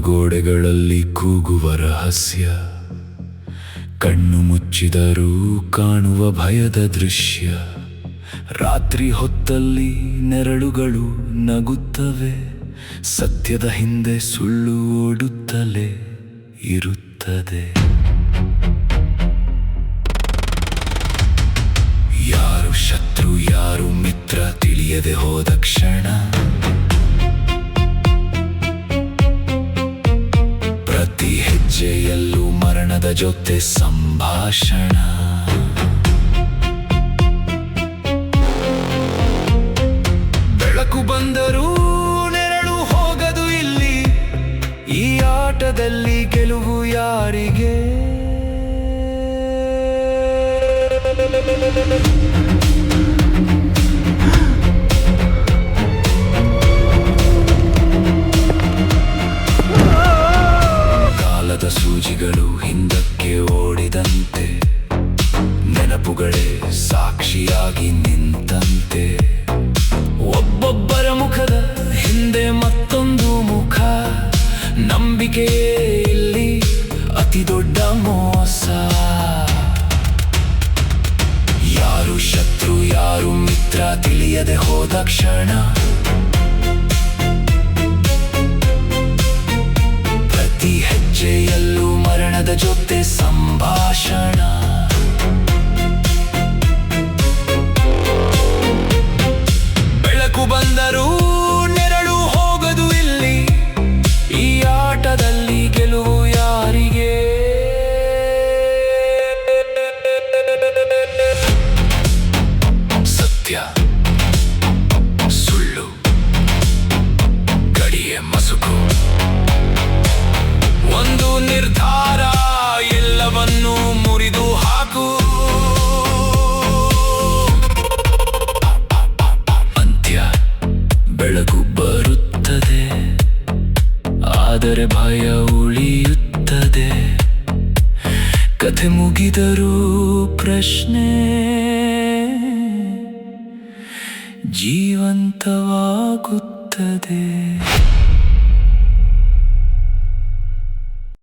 ಗೋಡೆಗಳಲ್ಲಿ ಕೂಗುವ ರಹಸ್ಯ, ಕಣ್ಣು ಮುಚ್ಚಿದರೂ ಕಾಣುವ ಭಯದ ದೃಶ್ಯ. ರಾತ್ರಿ ಹೊತ್ತಲ್ಲಿ ನೆರಳುಗಳು ನಗುತ್ತವೆ, ಸತ್ಯದ ಹಿಂದೆ ಸುಳ್ಳು ಓಡುತ್ತಲೇ ಇರುತ್ತದೆ. ಯಾರು ಶತ್ರು ಯಾರು ಮಿತ್ರ ತಿಳಿಯದೆ ಹೋದ ಕ್ಷಣ, ಪ್ರತಿ ಹೆಜ್ಜೆಯಲ್ಲೂ ಮರಣದ ಜೊತೆ ಸಂಭಾಷಣ. ಬೆಳಕು ಬಂದರೂ ನೆರಳು ಹೋಗದು ಇಲ್ಲಿ, ಈ ಆಟದಲ್ಲಿ ಗೆಲುವು ಯಾರಿಗೆ? ಕಾಲದ ಸೂಜಿಗಳು ಹಿಂದಕ್ಕೆ ಓಡಿದಂತೆ, ನೆನಪುಗಳೇ ಸಾಕ್ಷಿಯಾಗಿ ನಿಂತಂತೆ. ಒಬ್ಬೊಬ್ಬರ ಮುಖದ ಹಿಂದೆ ಮತ್ತೊಂದು ಮುಖ, ನಂಬಿಕೆಯೇ ಇಲ್ಲಿ ಅತಿ ದೊಡ್ಡ ಮೋಸ. ಯಾರು ಶತ್ರು ಯಾರು ಮಿತ್ರ ತಿಳಿಯದೆ ಹೋದ ಕ್ಷಣ, ಪ್ರತಿ ಹೆಜ್ಜೆಯಲ್ಲೂ ಮರಣದ ಜೊತೆ ಸಂಭಾಷಣ. ಬೆಳಕು ಬಂದರೂ ನೆರಳು ಹೋಗದು ಇಲ್ಲಿ, ಈ ಆಟದಲ್ಲಿ ಗೆಲುವು ಯಾರಿಗೆ? ಸತ್ಯ ಸುಳ್ಳು ಗಡಿಯ ಮಸುಕು, ಒಂದು ನಿರ್ಧಾರ ಎಲ್ಲವನ್ನೂ ಮುರಿದು ಹಾಕು. ಅಂತ್ಯ ಬೆಳಕು ಬರುತ್ತದೆ, ಆದರೆ ಭಯ ಉಳಿಯುತ್ತದೆ. ಕಥೆ ಮುಗಿದರೂ ಪ್ರಶ್ನೆ ಜೀವಂತವಾಗುತ್ತದೆ.